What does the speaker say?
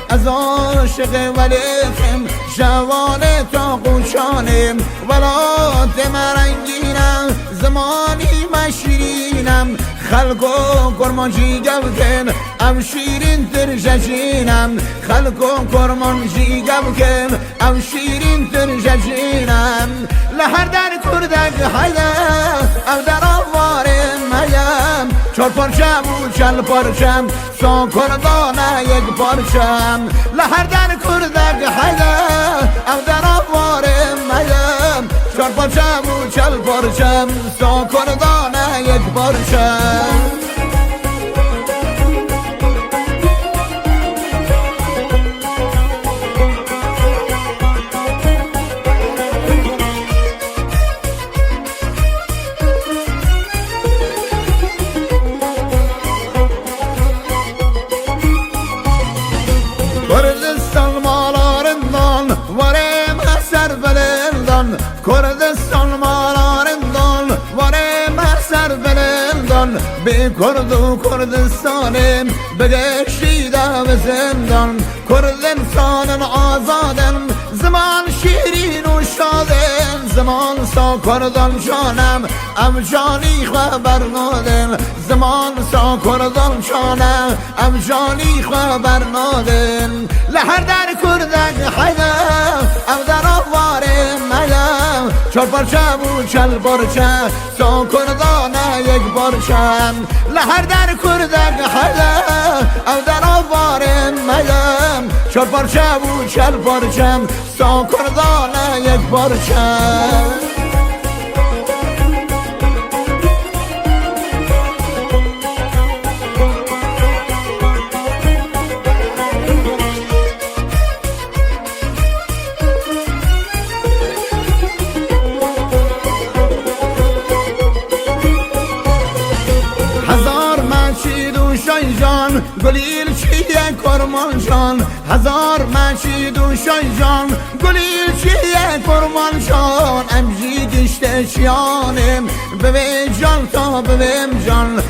از عاشق ولیخم جوانه تا قوشانم ولات مرنگینم زمانی مشیرینم خلقو کرمانجی گوکن او شیرین تر ججینم خلقو کرمانجی گوکن او شیرین تر ججینم لهر در کردک حیده او در آوارم میم چار پارچم و چل پارچم سا کردانه یک پارچم لهر در کردک حیده او در آوارم میم چار پارچم و چل پارچم سا کردانه یک پارچم Kurdistan malarından varım eser belinden Kurdistan malarından varım eser belinden Bir kurdu Kurdistan'ım bir geçide ve zindan Kurdistan'ın azaden zaman şirin uşadın Zaman sağ kurdan canım ev cani haber nadın Zaman sağ kurdan canım ev cani haber nadın لهر در کردک حیده او در آوارم میم چار پارچه و چل پارچه سا کردانه یک پارچم لهر در کردک حیده او در آوارم میم چار پارچه و چل پارچم سا کردانه یک پارچم جان گلیل چیه کرمان جان هزار مچید و شایجان گلیل چیه کرمان جان امجی گشته شیانم ببین جان تا ببین جان